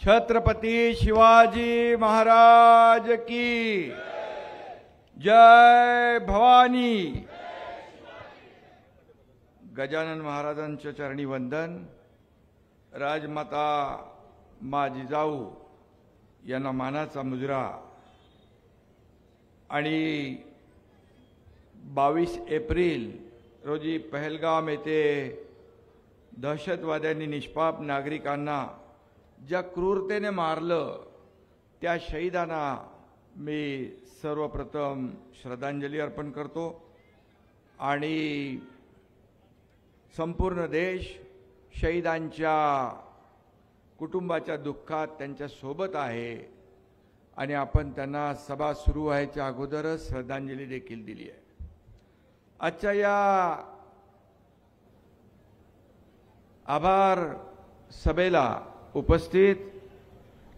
छत्रपति शिवाजी महाराज की जय भवानी। गजानन महाराजांच्या चरणी वंदन। राजमाता मा जिजाऊ यांना मानाचा मुजरा आणि 22 एप्रिल रोजी पहलगाम येथे दहशतवाद्यांनी निष्पाप नागरिकांना ज्या क्रूरतेने मारलं त्या शहीदांना मी सर्वप्रथम श्रद्धांजली अर्पण करतो आणि संपूर्ण देश शहीदांच्या कुटुंबाच्या दुःखात त्यांच्या सोबत आहे आणि आपण त्यांना सभा सुरू व्हायच्या अगोदरच श्रद्धांजली देखील दिली आहे। आजच्या या आभार सभेला उपस्थित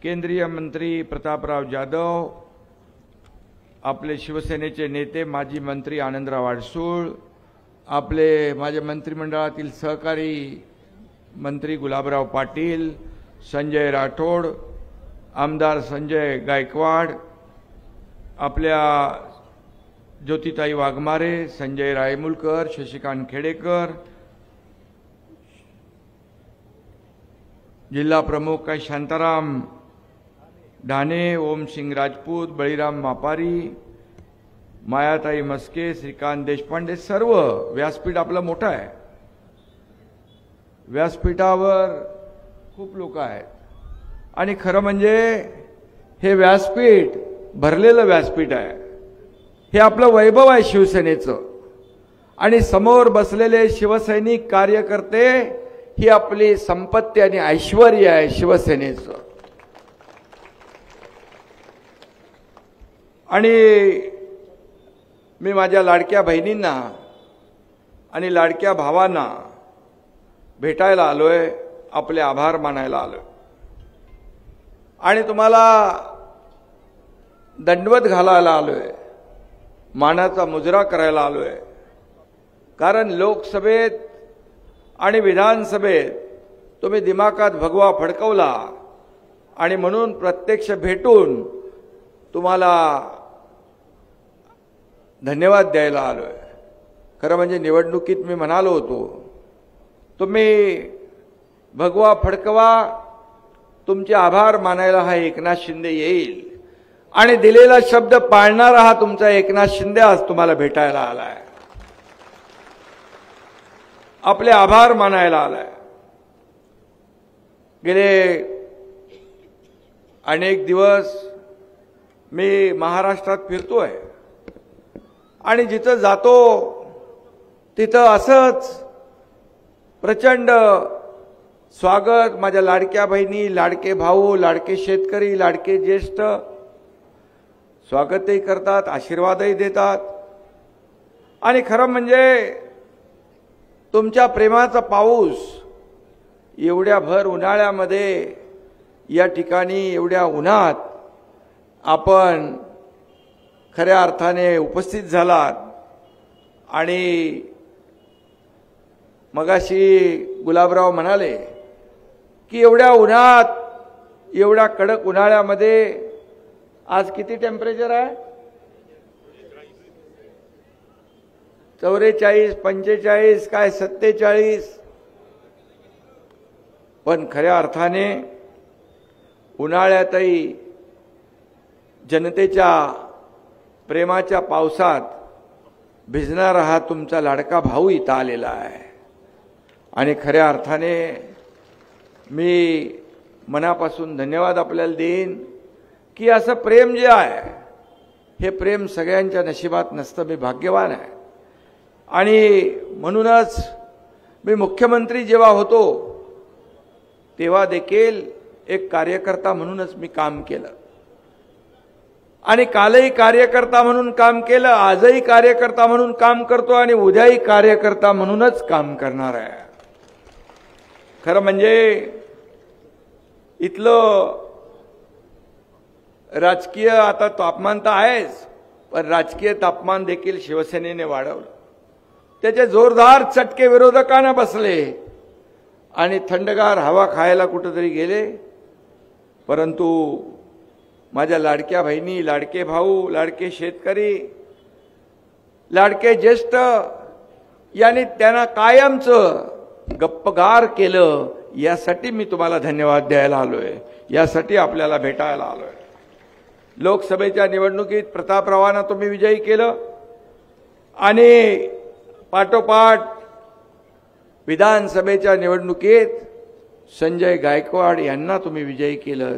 केंद्रीय मंत्री प्रतापराव जाधव, आपले शिवसेनेचे नेते माजी मंत्री आनंदराव अडसूळ, आपले माझे मंत्रिमंडळातील सहकारी मंत्री गुलाबराव पाटील, संजय राठोड, आमदार संजय गायकवाड, आपल्या ज्योतिताई वाघमारे, संजय रायमुलकर, शशिकांत खेडेकर, जिल्हा प्रमुख काय शांताराम ढाणे, ओमसिंग राजपूत, बळीराम मापारी, मायाताई मस्के, श्रीकांत देशपांडे, सर्व व्यासपीठ आपलं मोठं आहे। व्यासपीठावर खूप लोक आहेत आणि खरं म्हणजे हे व्यासपीठ भरलेलं व्यासपीठ आहे। हे आपलं वैभव आहे शिवसेनेचं आणि समोर बसलेले शिवसैनिक कार्यकर्ते ही आपली संपत्ती आणि ऐश्वर्य आहे शिवसेनेचं। आणि मी माझ्या लाडक्या बहिणींना आणि लाडक्या भावांना भेटायला आलोय, आपले आभार मानायला आलोय आणि तुम्हाला दंडवत घालायला आलोय, मानाचा मुजरा करायला आलोय। कारण लोकसभेत आणि विधानसभेत तुम्ही दिमागात भगवा फडकवला आणि म्हणून प्रत्यक्ष भेटून तुम्हाला धन्यवाद द्यायला आलोय। खरं म्हणजे निवडणुकीत मी म्हणालो होतो तुम्ही भगवा फडकवा, तुमचे आभार मानायला हा एकनाथ शिंदे येईल आणि दिलेला शब्द पाळणारा हा तुमचा एकनाथ शिंदे आज तुम्हाला भेटायला आलाय, आपले आभार मानायला आलाय। गेले अनेक दिवस मी महाराष्ट्रात फिरतोय आणि जिथं जातो तिथं असंच प्रचंड स्वागत, माझ्या लाडक्या बहिणी, लाडके भाऊ, लाडके शेतकरी, लाडके ज्येष्ठ स्वागतही करतात, आशीर्वादही देतात आणि खरं म्हणजे तुमच्या प्रेमाचा पाऊस एवढ्या भर उन्हाळ्यामध्ये या ठिकाणी एवढ्या उन्हात आपण खऱ्या अर्थाने उपस्थित झालात आणि मगाशी गुलाबराव म्हणाले की एवढ्या उन्हात, एवढ्या कडक उन्हाळ्यामध्ये आज किती टेम्परेचर आहे? 44, 45 काय 47। पण खऱ्या अर्थाने उन्हाळ्यातही जनतेच्या प्रेमाच्या पावसात भिजणारा हा तुमचा लाडका भाऊ इथं आलेला आहे आणि खऱ्या अर्थाने मी मनापासून धन्यवाद आपल्याला देईन की असं प्रेम जे आहे हे प्रेम सगळ्यांच्या नशिबात नसतं। मी भाग्यवान आहे आणि म्हणूनच मी मुख्यमंत्री जेव्हा होतो तेव्हा देखील एक कार्यकर्ता म्हणूनच मी काम केलं आणि कालही कार्यकर्ता म्हणून काम केलं, आजही कार्यकर्ता म्हणून काम करतो आणि उद्याही कार्यकर्ता म्हणूनच काम करणार आहे। खरं म्हणजे इथलं राजकीय आता तापमान तर आहेच, पण राजकीय तापमान देखील शिवसेनेने वाढवलं। त्याचे जोरदार चटके विरोधकांना बसले आणि थंडगार हवा खायला कुठेतरी गेले परंतु माझ्या लाडक्या बहिणी, लाडके भाऊ, लाडके शेतकरी, लाडके ज्येष्ठ यांनी त्यांना कायमचं गप्पगार केलं, यासाठी मी तुम्हाला धन्यवाद द्यायला आलोय, यासाठी आपल्याला भेटायला आलोय. लोकसभेच्या निवडणुकीत प्रतापरावांना तुम्ही विजयी केलं आणि पाठोपाठ विधानसभेच्या निवडणुकीत संजय गायकवाड यांना तुम्ही विजयी केलं.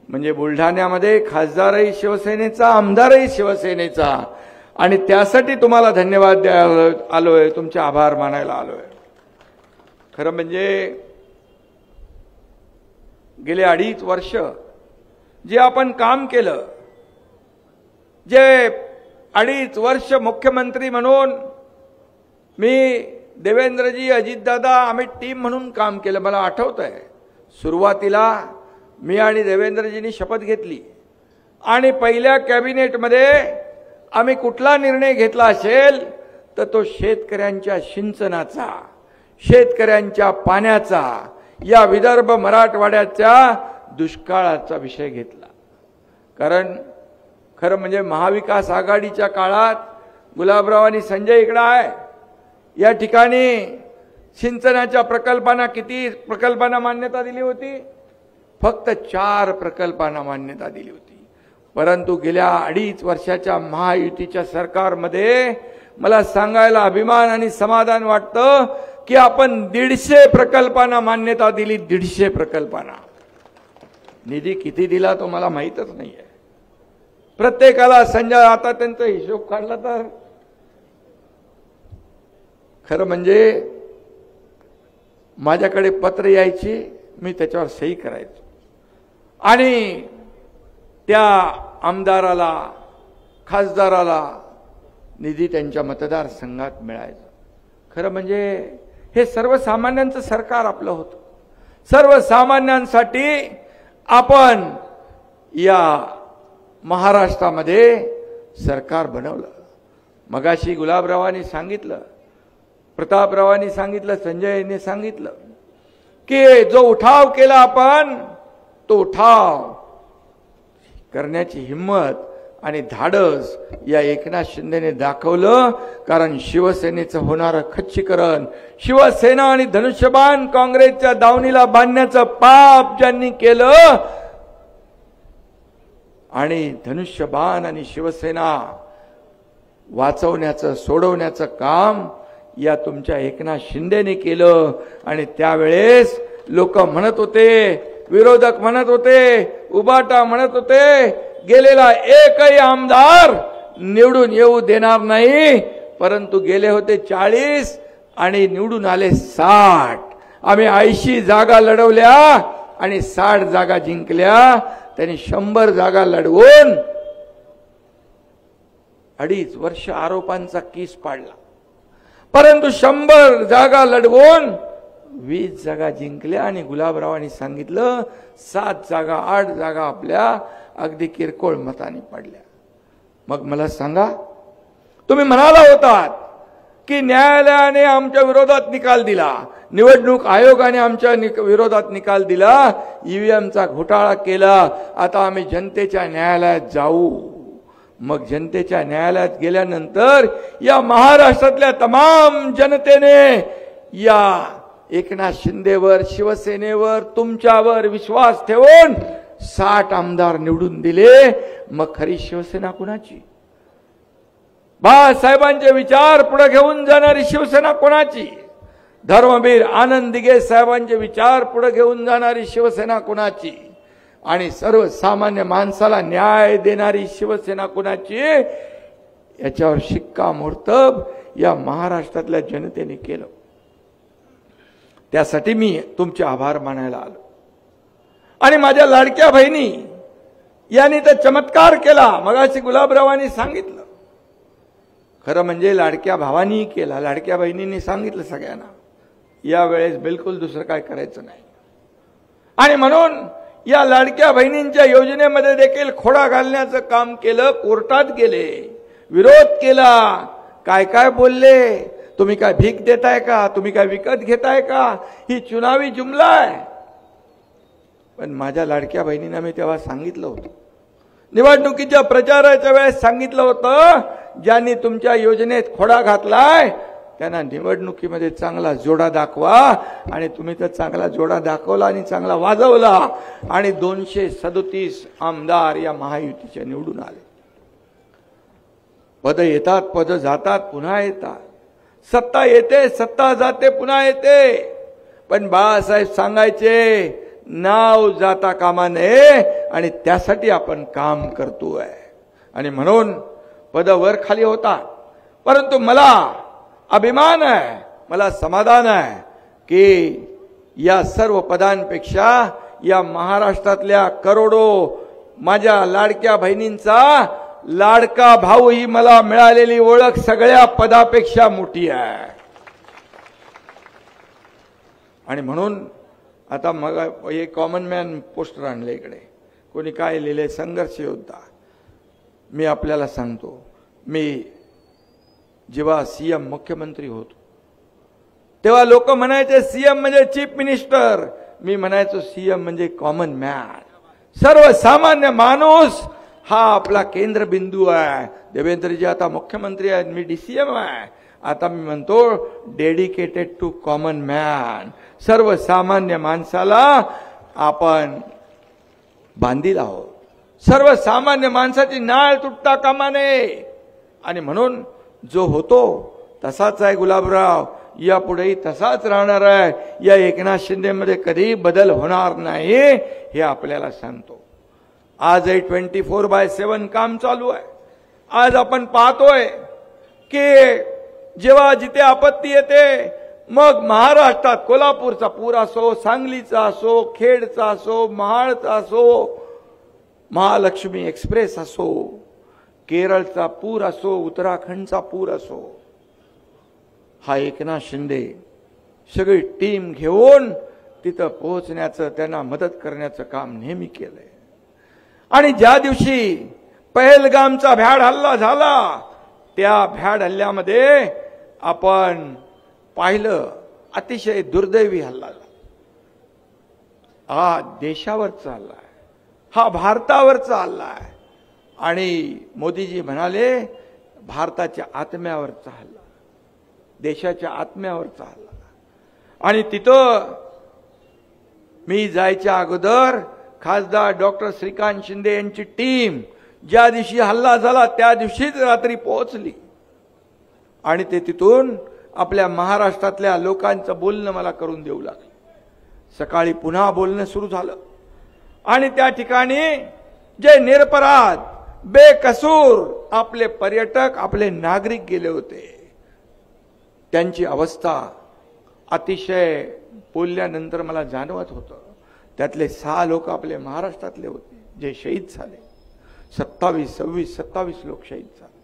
म्हणजे बुलढाण्यामध्ये खासदारही शिवसेनेचा, आमदारही शिवसेनेचा, आणि त्यासाठी तुम्हाला धन्यवाद द्यायला आलोय, तुमचे आभार मानायला आलोय. खरं म्हणजे गेले 2.5 वर्ष जे आपण काम केलं, जे 2.5 वर्ष मुख्यमंत्री म्हणून मी, देवेंद्रजी, अजितदादा, आम्ही टीम म्हणून काम केलं. मला आठवतंय सुरुवातीला मी आणि देवेंद्रजींनी शपथ घेतली आणि पहिल्या कॅबिनेटमध्ये आम्ही कुठला निर्णय घेतला असेल तर तो शेतकऱ्यांच्या सिंचनाचा, शेतकऱ्यांच्या पाण्याचा, या विदर्भ मराठवाड्याच्या दुष्काळाचा विषय घेतला. कारण खरं म्हणजे महाविकास आघाडीच्या काळात गुलाबराव आणि संजय इकडे आहे, या ठिकाणी सिंचनाच्या प्रकल्पांना किती प्रकल्पांना मान्यता दिली होती? फक्त 4 प्रकल्पांना मान्यता दिली होती. परंतु गेल्या 2.5 वर्षाच्या महायुतीच्या सरकारमध्ये मला सांगायला अभिमान आणि समाधान वाटतं की आपण 150 प्रकल्पांना मान्यता दिली. 150 प्रकल्पांना. निधी किती दिला तो मला माहीतच नाहीये. प्रत्येकाला संजय आता त्यांचा हिशोब काढला तर खरं म्हणजे माझ्याकडे पत्र यायची, मी त्याच्यावर सही करायचो आणि त्या आमदाराला, खासदाराला निधी त्यांच्या मतदारसंघात मिळायचा. खरं म्हणजे हे सर्वसामान्यांचं सरकार आपलं होतं. सर्वसामान्यांसाठी आपण या महाराष्ट्रामध्ये सरकार बनवलं. मगाशी गुलाबरावांनी सांगितलं, प्रतापरावांनी सांगितलं, संजयने सांगितलं की जो उठाव केला आपण, तो उठाव करण्याची हिम्मत आणि धाडस या एकनाथ शिंदेने दाखवलं. कारण शिवसेनेचं होणारं खच्चीकरण, शिवसेना आणि धनुष्यबाण काँग्रेसच्या दावणीला बांधण्याचं पाप ज्यांनी केलं आणि धनुष्यबाण आणि शिवसेना वाचवण्याचं, सोडवण्याचं काम या तुमच्या एकनाथ शिंदेने केलं. आणि त्यावेळेस लोक म्हणत होते, विरोधक म्हणत होते, उबाटा म्हणत होते, गेलेला एकही आमदार निवडून येऊ देणार नाही. परंतु गेले होते 40 आणि निवडून आले 60. आम्ही 80 जागा लढवल्या आणि 60 जागा जिंकल्या. त्यांनी 100 जागा लढवून 2.5 वर्ष आरोपांचा केस पाडला. परंतु 100 जागा लढवून 20 जागा जिंकल्या आणि गुलाबरावांनी सांगितलं 7 जागा, 8 जागा आपल्या अगदी किरकोळ मताने पडल्या. मग मला सांगा, तुम्ही म्हणाला होतात की न्यायालयाने आमच्या विरोधात निकाल दिला, निवडणूक आयोगाने आमच्या विरोधात निकाल दिला, ईव्हीएमचा घोटाळा केला, आता आम्ही जनतेच्या न्यायालयात जाऊ. मग जनतेच्या न्यायालयात गेल्यानंतर या महाराष्ट्रातल्या तमाम जनतेने या एकनाथ शिंदेवर, शिवसेनेवर, तुमच्यावर विश्वास ठेवून 60 आमदार निवडून दिले. मग खरी शिवसेना कोणाची? बाळासाहेबांचे विचार पुढे घेऊन जाणारी शिवसेना कोणाची? धर्मवीर आनंद दिघे साहेबांचे विचार पुढे घेऊन जाणारी शिवसेना कोणाची? आणि सर्वसामान्य माणसाला न्याय देणारी शिवसेना कोणाची? याच्यावर शिक्कामोर्तब या महाराष्ट्रातल्या जनतेने केलं. त्यासाठी मी तुमचे आभार मानायला आलो. आणि माझ्या लाडक्या बहिणी यांनी तर चमत्कार केला. मगाशी गुलाबरावांनी सांगितलं. खरं म्हणजे लाडक्या भावांनी केला, लाडक्या बहिणींनी सांगितलं सगळ्यांना, यावेळेस बिलकुल दुसरं काय करायचं नाही. आणि म्हणून या लाडक्या बहिणींच्या योजनेमध्ये देखील खोडा घालण्याचं काम केलं. कोर्टात गेले, विरोध केला, काय काय बोलले, तुम्ही काय भीक देताय का, तुम्ही काय विकत घेताय का, ही चुनावी जुमला आहे. पण माझ्या लाडक्या बहिणींना मी तेव्हा सांगितलं होतं, निवडणुकीच्या प्रचाराच्या वेळेस सांगितलं होतं, ज्यांनी तुमच्या योजनेत खोडा घातलाय त्यांना निवडणुकीमध्ये चांगला जोडा दाखवा. आणि तुम्ही तर चांगला जोडा दाखवला आणि चांगला वाजवला आणि 237 आमदार या महायुतीचे निवडून आले. पद येतात, पद जातात, पुन्हा येतात. सत्ता येते, सत्ता जाते, पुन्हा येते. पण बाळासाहेब सांगायचे, नाव जाता कामा नये आणि त्यासाठी आपण काम करतोय. आणि म्हणून पद वर खाली होता, परंतु मला अभिमान आहे, मला समाधान आहे की या सर्व पदांपेक्षा या महाराष्ट्रातल्या करोडो माझ्या लाडक्या बहिणींचा लाडका भाऊ ही मला मिळालेली ओळख सगळ्या पदापेक्षा मोठी आहे. आणि म्हणून आता मग एक कॉमन मॅन पोस्टर आणले इकडे, कोणी काय लिहिले, संघर्ष योद्धा. मी आपल्याला सांगतो, मी जेव्हा सीएम मुख्यमंत्री होतो तेव्हा लोक म्हणायचे सीएम म्हणजे चीफ मिनिस्टर. मी म्हणायचो सीएम म्हणजे कॉमन मॅन, सर्वसामान्य माणूस हा आपला केंद्रबिंदू आहे. देवेंद्रजी आता मुख्यमंत्री आहेत, मी डीसीएम आहे. आता मी म्हणतो डेडिकेटेड टू कॉमन मॅन, सर्वसामान्य माणसाला आपण बांधील आहोत. सर्वसामान्य माणसाची नाळ तुटता कामा नये. आणि म्हणून जो होतो तसाच आहे गुलाबराव, यापुढेही तसाच राहणार आहे. या एकनाथ शिंदेमध्ये कधी बदल होणार नाही हे आपल्याला सांगतो. आजही 24/7 काम चालू आहे. आज आपण पाहतोय की जेव्हा जिथे आपत्ती येते, मग महाराष्ट्रात कोल्हापूरचा पूर असो, सांगलीचा असो, खेडचा असो, महाडचा असो, महालक्ष्मी एक्सप्रेस असो, केरळचा पूर असो, उत्तराखंडचा पूर असो, हा एकनाथ शिंदे सगळी टीम घेऊन तिथं पोहोचण्याचं, त्यांना मदत करण्याचं काम नेहमी केलंय. आणि ज्या दिवशी पहलगामचा भ्याड हल्ला झाला, त्या भ्याड हल्ल्यामध्ये आपण पाहिलं अतिशय दुर्दैवी हल्ला. हा देशावरचा हल्ला आहे, हा भारतावरचा हल्ला आहे. आणि मोदीजी म्हणाले भारताच्या आत्म्यावरचा हल्ला, देशाच्या आत्म्यावरचा हल्ला. आणि तिथं मी जायच्या अगोदर खासदार डॉक्टर श्रीकांत शिंदे यांची टीम ज्या दिवशी हल्ला झाला त्या दिवशीच रात्री पोहोचली. आणि ते तिथून आपल्या महाराष्ट्रातल्या लोकांचं बोलणं मला करून देऊ लागले. सकाळी पुन्हा बोलणं सुरू झालं. आणि त्या ठिकाणी जे निरपराध बेकसूर आपले पर्यटक, आपले नागरिक गेले होते, त्यांची अवस्था अतिशय बोलल्यानंतर मला जाणवत होतं. त्यातले 6 लोक आपले महाराष्ट्रातले होते जे शहीद झाले. 27 लोक शहीद झाले.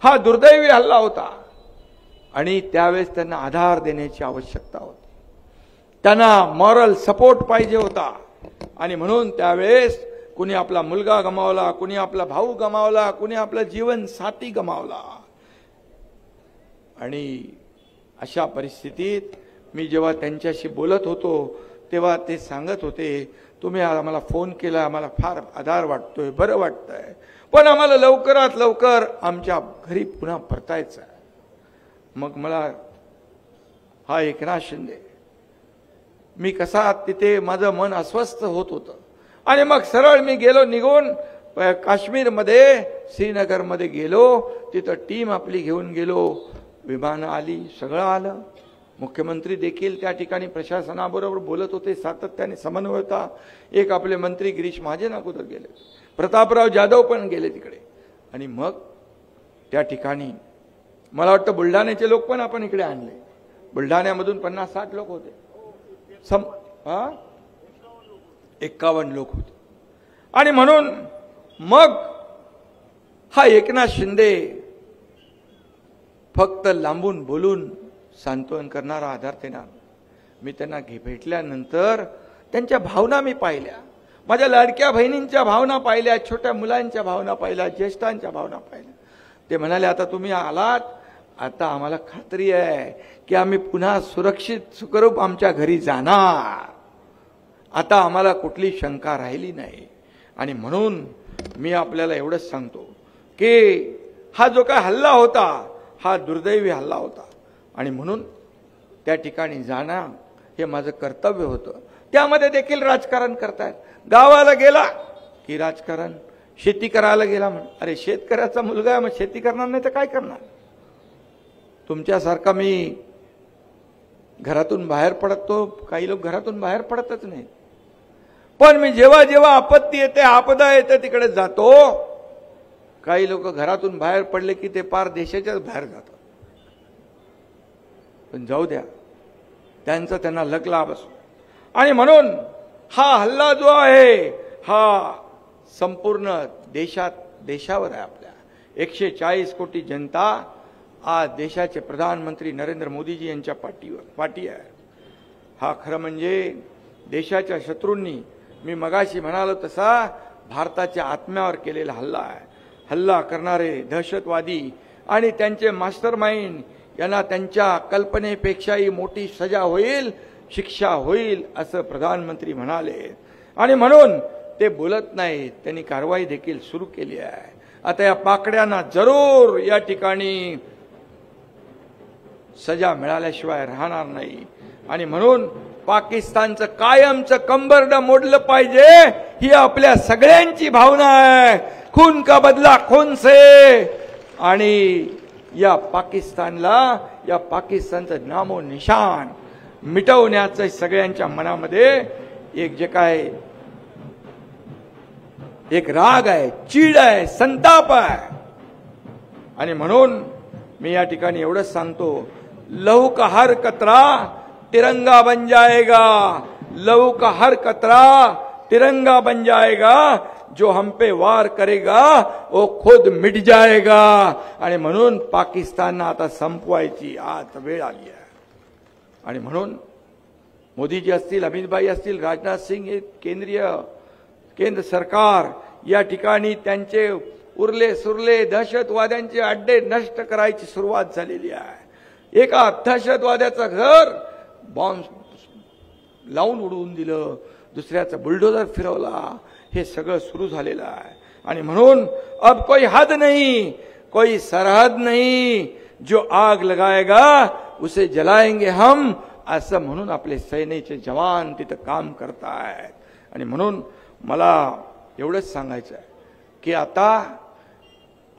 हा दुर्दैवी हल्ला होता. आणि त्यावेळेस त्यांना आधार देण्याची आवश्यकता होती, त्यांना मॉरल सपोर्ट पाहिजे होता. आणि म्हणून त्यावेळेस कुणी आपला मुलगा गमावला, कुणी आपला भाऊ गमावला, कुणी आपला जीवन साथी गमावला. आणि अशा परिस्थितीत मी जेव्हा त्यांच्याशी बोलत होतो तेव्हा ते सांगत होते, तुम्ही आम्हाला फोन केला, आम्हाला फार आधार वाटतोय, बरं वाटतंय, पण आम्हाला लवकरात लवकर आमच्या घरी पुन्हा परतायचं आहे. मग मला हा एकनाथ शिंदे, मी कसा तिथे माझं मन अस्वस्थ होत होतं. आणि मग सरळ मी गेलो निघून काश्मीरमध्ये, श्रीनगरमध्ये गेलो. तिथं टीम आपली घेऊन गेलो. विमानं आली, सगळं आलं. मुख्यमंत्री देखील त्या ठिकाणी प्रशासनाबरोबर बोलत होते, सातत्याने समन्वय होता. एक आपले मंत्री गिरीश महाजन अगोदर गेले, प्रतापराव जाधव पण गेले तिकडे. आणि मग त्या ठिकाणी मला वाटतं बुलढाण्याचे लोक पण आपण इकडे आणले. बुलढाण्यामधून 50-60 लोक होते, 51 लोक होते. आणि म्हणून मग हा एकनाथ शिंदे फक्त लांबून बोलून सांत्वन करणारा, आधार देणार. मी त्यांना भेटल्यानंतर त्यांच्या भावना मी पाहिल्या, माझ्या लाडक्या बहिणींच्या भावना पाहिल्या, छोट्या मुलांच्या भावना पाहिल्या, ज्येष्ठांच्या भावना पाहिल्या. ते म्हणाले, आता तुम्ही आलात, आता आम्हाला खात्री आहे की आम्ही पुन्हा सुरक्षित सुखरूप आमच्या घरी जाणार. आता आम्हाला कुठली शंका राहिली नाही. आणि म्हणून मी आपल्याला एवढंच सांगतो की हा जो काय हल्ला होता हा दुर्दैवी हल्ला होता. आणि म्हणून त्या ठिकाणी जाणं हे माझं कर्तव्य होतं. त्यामध्ये देखील राजकारण करतायत. गावाला गेला की राजकारण, शेती करायला गेला म्हण, अरे शेतकऱ्याचा मुलगा आहे, मग शेती करणार नाही तर काय करणार. तुमच्यासारखा मी घरातून बाहेर पडतो, काही लोक घरातून बाहेर पडतच नाही. पण मी जेव्हा जेव्हा आपत्ती येते, आपदा येते तिकडे जातो. काही लोक घरातून बाहेर पडले की ते पार देशाच्याच बाहेर जातात. पण जाऊ द्या, त्यांचा त्यांना लक लाभ असो. आणि म्हणून हा हल्ला जो आहे हा संपूर्ण देशावर आहे. आपल्या 140 कोटी जनता आज देशाचे प्रधानमंत्री नरेंद्र मोदीजी यांच्या पाठी आहे. हा खरं म्हणजे देशाच्या शत्रूंनी, मी मगाशी म्हणालो तसा, भारताच्या आत्म्यावर केलेला हल्ला आहे. हल्ला करणारे दहशतवादी आणि त्यांचे मास्टरमाइंड यांना त्यांच्या कल्पनेपेक्षाही मोठी सजा होईल, शिक्षा होईल असं प्रधानमंत्री म्हणाले. आणि म्हणून ते बोलत नाहीत, त्यांनी कारवाई देखील सुरू केली आहे. आता या पाकड्यांना जरूर या ठिकाणी सजा मिळाल्याशिवाय राहणार नाही. आणि म्हणून पाकिस्तानचं कायमचं कंबरड मोडलं पाहिजे ही आपल्या सगळ्यांची भावना आहे. खून का बदला खून से. आणि या पाकिस्तानला, या पाकिस्तानचं नामो निशान मिटवण्याचं सगळ्यांच्या मनामध्ये एक जे काय एक राग आहे, चीड आहे, संताप आहे. आणि म्हणून मी या ठिकाणी एवढंच सांगतो, लहू का हर कतरा तिरंगा बन जाएगा. लहू का हर कतरा तिरंगा बन जाएगा. जो हम पे वार करेगा वो खुद मिट जाएगा. आणि म्हणून पाकिस्ताननं आता संपवायची आता वेळ आली आहे. आणि म्हणून मोदीजी असतील, अमित भाई असतील, राजनाथ सिंग, केंद्र सरकार या ठिकाणी त्यांचे उरले सुरले दहशतवाद्यांचे अड्डे नष्ट करायची सुरुवात झालेली आहे. एका दहशतवाद्याचं घर बॉम्ब लावून उडवून दिलं, दुसऱ्याचं बुलडोजर फिरवला, हे सगळं सुरू झालेलं आहे. आणि म्हणून अब कोई हद नहीं, कोई सरहद नहीं, जो आग लगाएगा उसे जलाएंगे हम, असं म्हणून आपले सैन्याचे जवान तिथं काम करतायत. आणि म्हणून मला एवढंच सांगायचं आहे की आता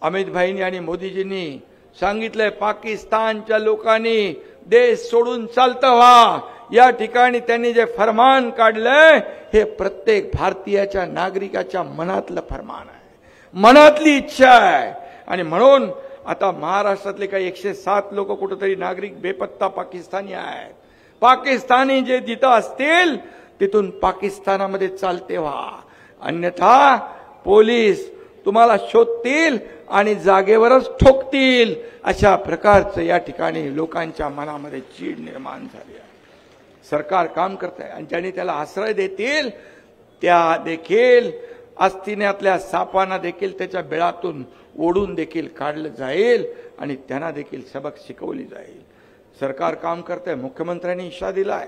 अमित भाईंनी आणि मोदीजींनी सांगितलंय, पाकिस्तानच्या लोकांनी देश सोडून चालतं व्हा. या ठिकाणी त्यांनी जे फरमान काढलंय हे प्रत्येक भारतीयाच्या नागरिकाच्या मनातलं फरमान आहे, मनातली इच्छा आहे. आणि म्हणून आता महाराष्ट्रातले काही 107 लोक कुठेतरी नागरिक बेपत्ता पाकिस्तानी आहेत. पाकिस्तानी जे जिथं असतील तिथून पाकिस्तानामध्ये चालते व्हा, अन्यथा पोलीस तुम्हाला शोधतील आणि जागेवरच ठोकतील. अशा प्रकारचं या ठिकाणी लोकांच्या मनामध्ये चीड निर्माण झाली आहे. सरकार काम करत आहे आणि ज्यांनी त्याला आश्रय देतील त्या देखील अस्तिन्यातल्या सापांना देखील त्याच्या बिळातून ओढून देखील काढलं जाईल आणि त्यांना देखील सबक शिकवली जाईल. सरकार काम करत आहे. मुख्यमंत्र्यांनी इशारा दिलाय.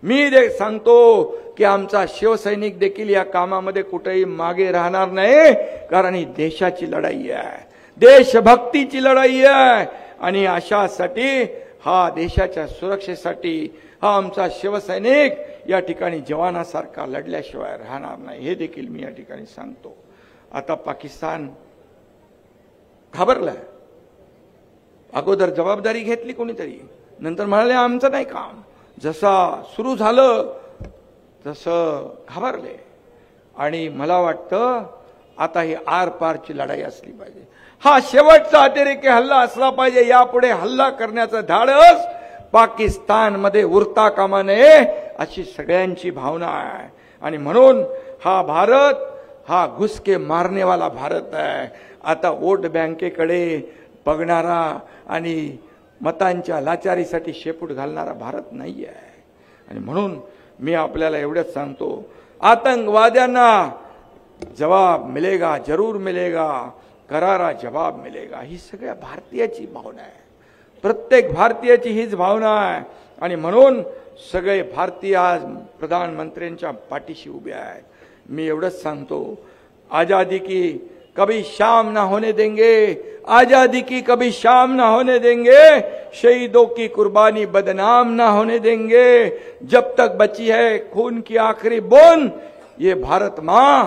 मी सांगतो की आमचा शिवसैनिक देखील या कामामध्ये कुठेही मागे राहणार नाही, कारण ही देशाची लढाई आहे, देशभक्तीची लढाई आहे. आणि अशासाठी हा देशाच्या सुरक्षेसाठी हा आमचा शिवसैनिक या ठिकाणी जवानासारखा लढल्याशिवाय राहणार नाही, हे देखील मी या ठिकाणी सांगतो. आता पाकिस्तान घाबरलाय. अगोदर जबाबदारी घेतली कोणीतरी, नंतर म्हणाले आमचं नाही काम. जसा सुरू झालं तसं घाबरले. आणि मला वाटतं आता ही आरपारची लढाई असली पाहिजे. हा शेवटचा अतिरेकी हल्ला असला पाहिजे. यापुढे हल्ला करण्याचं धाडस पाकिस्तानमध्ये उरता कामा नये अशी सगळ्यांची भावना आहे. आणि म्हणून हा भारत हा घुसके मारनेवाला भारत आहे. आता वोट बँकेकडे बघणारा आणि मतांच्या लाचारीसाठी शेपूट घालणारा भारत नाही आहे. आणि म्हणून मी आपल्याला एवढंच सांगतो, आतंकवाद्यांना जवाब मिलेगा, जरूर मिलेगा, करारा जवाब मिलेगा. ही सगळ्या भारतीयाची भावना आहे, प्रत्येक भारतीयाची हीच भावना आहे. आणि म्हणून सगळे भारतीय आज प्रधानमंत्र्यांच्या पाठीशी उभे आहेत. मी एवढंच सांगतो, आजादी की कभी शाम ना होने देंगे, आजादी की कभी शाम ना होने देंगे, शहीदों की कुर्बानी बदनाम ना होने देंगे, जब तक बची है खून की आखिरी बूंद ये भारत मां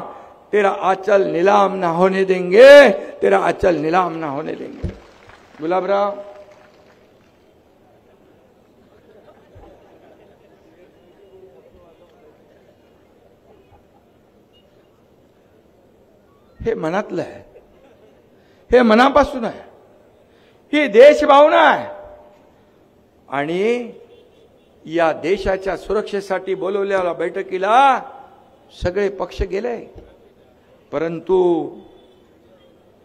तेरा आंचल नीलाम ना होने देंगे, तेरा आंचल नीलाम ना होने देंगे. गुलाबराव, हे मनातलं आहे, हे मनापासून आहे, ही देशभावना आहे. आणि या देशाच्या सुरक्षेसाठी बोलवलेल्या बैठकीला सगळे पक्ष गेले, परंतु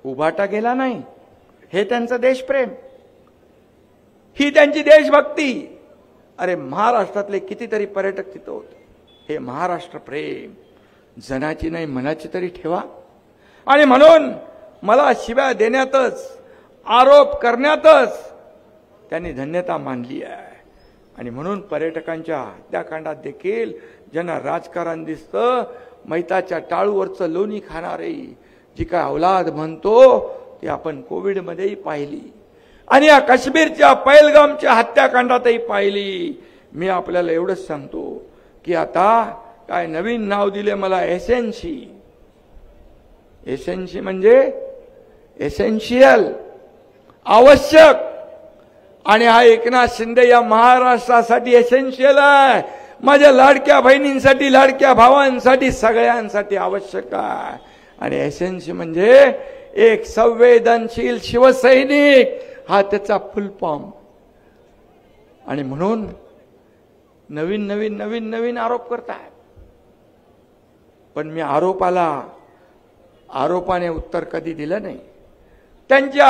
उभाटा गेला नाही. हे त्यांचं देशप्रेम, ही त्यांची देशभक्ती. अरे महाराष्ट्रातले कितीतरी पर्यटक तिथं होते. हे महाराष्ट्र प्रेम जनाची नाही मनाची तरी ठेवा. आणि म्हणून मला शिव्या देण्यातच, आरोप करण्यातच त्यांनी धन्यता मानली आहे. आणि म्हणून पर्यटकांच्या हत्याकांडात देखील ज्यांना राजकारण दिसतं, मैताच्या टाळूवरचं लोणी खाणारे जी काय औलाद म्हणतो ती आपण कोविडमध्येही पाहिली आणि या काश्मीरच्या पहलगामच्या हत्याकांडातही पाहिली. मी आपल्याला एवढंच सांगतो की आता काय नवीन नाव दिले मला, एसेन्सी. एसेन्सी म्हणजे एसेन्शियल, आवश्यक. आणि हा एकनाथ शिंदे या महाराष्ट्रासाठी एसेन्शियल आहे. माझ्या लाडक्या बहिणींसाठी, लाडक्या भावांसाठी, सगळ्यांसाठी आवश्यक आहे. आणि एसेन्सी म्हणजे एक संवेदनशील शिवसैनिक, हा त्याचा फुल फॉर्म. आणि म्हणून नवीन नवीन नवीन नवीन आरोप करतायत. पण मी आरोपाने उत्तर कधी दिलं नाही. त्यांच्या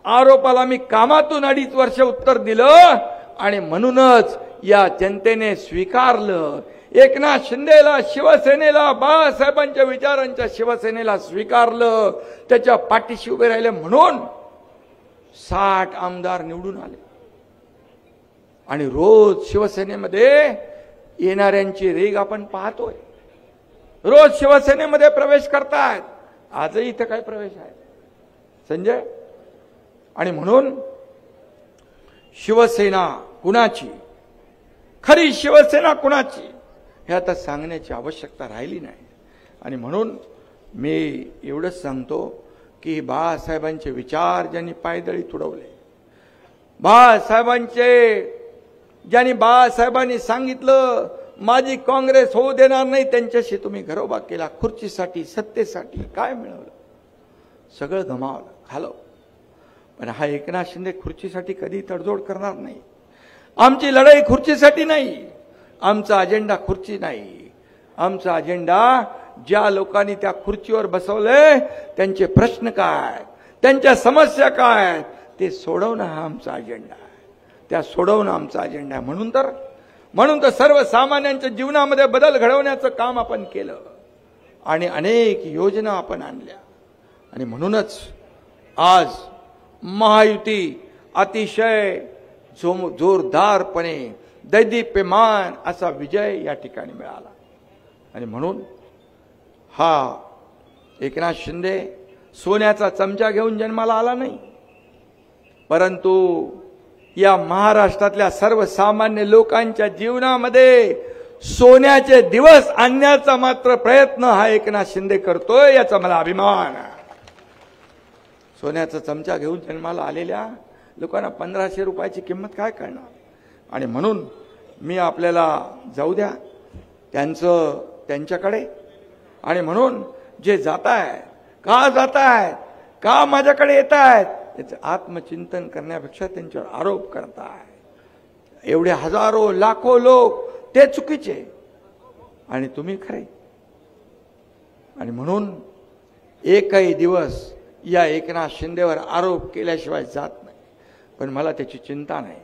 आरोपाला मी कामातून 2.5 वर्ष उत्तर दिलं. आणि म्हणूनच या जनतेने स्वीकारलं. एकनाथ शिंदेला, शिवसेनेला, बाळासाहेबांच्या विचारांच्या शिवसेनेला स्वीकारलं, त्याच्या पाठीशी उभे राहिले. म्हणून 60 आमदार निवडून आले. आणि रोज शिवसेनेमध्ये येणाऱ्यांची रेग आपण पाहतोय. रोज शिवसेनेमध्ये प्रवेश करतायत. आजही इथं काय प्रवेश आहे संजय. आणि म्हणून शिवसेना कुणाची, खरी शिवसेना कुणाची, हे आता सांगण्याची आवश्यकता राहिली नाही. आणि म्हणून मी एवढंच सांगतो की बाळासाहेबांचे विचार ज्यांनी पायदळी तुडवले, ज्यांनी बाळासाहेबांनी सांगितलं माझी काँग्रेस होऊ देणार नाही, त्यांच्याशी तुम्ही घरोबा केला. खुर्चीसाठी, सत्तेसाठी काय मिळवलं? सगळं गमावलं, खालो. पण हा एकनाथ शिंदे खुर्चीसाठी कधी तडजोड करणार नाही. आमची लढाई खुर्चीसाठी नाही, आमचा अजेंडा खुर्ची नाही. आमचा अजेंडा ज्या लोकांनी त्या खुर्चीवर बसवले त्यांचे प्रश्न काय, त्यांच्या समस्या काय, ते सोडवणं हा आमचा अजेंडा आहे. त्या सोडवणं आमचा अजेंडा आहे. म्हणून तर सर्वसामान्यांच्या जीवनामध्ये बदल घडवण्याचं काम आपण केलं आणि अनेक योजना आपण आणल्या. आणि म्हणूनच आज महायुती अतिशय जोरदारपणे दैदीप्यमान असा विजय या ठिकाणी मिळाला. आणि म्हणून हा एकनाथ शिंदे सोन्याचा चमचा घेऊन जन्माला आला नाही, परंतु या महाराष्ट्रातल्या सर्वसामान्य लोकांच्या जीवनामध्ये सोन्याचे दिवस आणण्याचा मात्र प्रयत्न हा एकनाथ शिंदे करतोय, याचा मला अभिमान आहे. सोन्याचा चमचा घेऊन जन्माला आलेल्या लोकांना 1500 रुपयाची किंमत काय करणार. आणि म्हणून मी आपल्याला जाऊ द्या त्यांच्याकडे. आणि म्हणून जे जात आहेत, का जात आहेत, का माझ्याकडे येत आहेत, याचं आत्मचिंतन करण्यापेक्षा त्यांच्यावर आरोप करताय. एवढे हजारो लाखो लोक ते चुकीचे आणि तुम्ही खरे. आणि म्हणून एकही दिवस या एकनाथ शिंदेवर आरोप केल्याशिवाय जात नाही. पण मला त्याची चिंता नाही.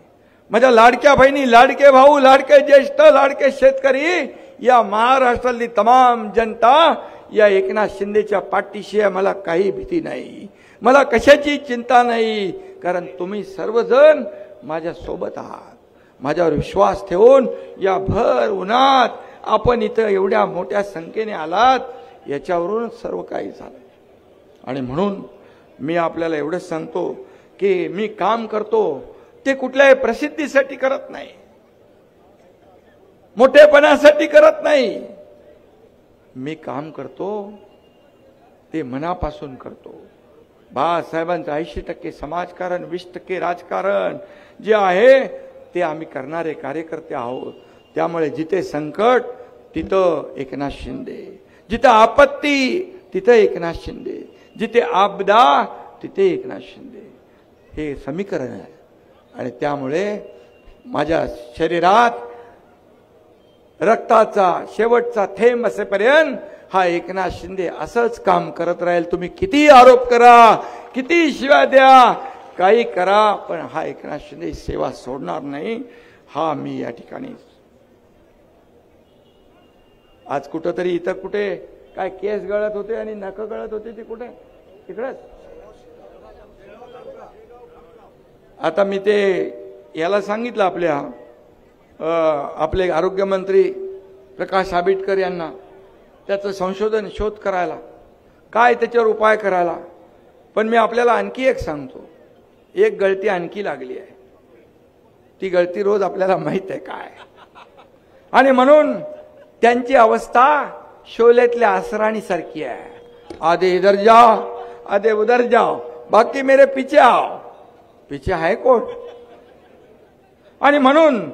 माझ्या लाडक्या बहिणी, लाडके भाऊ, लाडके ज्येष्ठ, लाडके शेतकरी, या महाराष्ट्रातली तमाम जनता या एकनाथ शिंदेच्या पाठीशी आहे. मला काही भीती नाही, मला कशाची चिंता नाही, कारण तुम्ही सर्वजण माझ्या सोबत आहात. माझ्यावर विश्वास ठेवून या भर उन्हात आपण इथं एवढ्या मोठ्या संख्येने आलात, याच्यावरूनच सर्व काही झालं. आणि म्हणून मी आपल्याला एवढंच सांगतो की मी काम करतो ते कुठल्याही प्रसिद्धीसाठी करत नाही, मोठेपणासाठी करत नाही. मी काम करतो ते मनापासून करतो. बाळासाहेबांचं 80% समाजकारण, 20% राजकारण जे आहे ते आम्ही करणारे कार्यकर्ते आहोत. त्यामुळे जिथे संकट तिथं एकनाथ शिंदे, जिथे आपत्ती तिथं एकनाथ शिंदे, जिथे आपदा तिथे एकनाथ शिंदे, हे समीकरण आहे. आणि त्यामुळे माझ्या शरीरात रक्ताचा शेवटचा थेंब असेपर्यंत हा एकनाथ शिंदे असंच काम करत राहील. तुम्ही किती आरोप करा, किती शिव्या द्या, काही करा, पण हा एकनाथ शिंदे सेवा सोडणार नाही. हा मी या ठिकाणी आज कुठंतरी इथं कुठे काय केस गळत होते आणि नख गळत होते, ते कुठे तिकडेच. आता मी ते याला सांगितलं आपले आरोग्यमंत्री प्रकाश आंबेडकर यांना त्याचं संशोधन शोध करायला, काय त्याच्यावर उपाय करायला. पण मी आपल्याला आणखी एक सांगतो, एक गळती आणखी लागली आहे. ती गळती रोज आपल्याला माहित आहे काय. आणि म्हणून त्यांची अवस्था शोलेतल्या असराणी सारखी आहे. आधे इधर जाओ, आधे उधर जाओ, बाकी मेरे पीछे आओ. पीछे आहे कोण? आणि म्हणून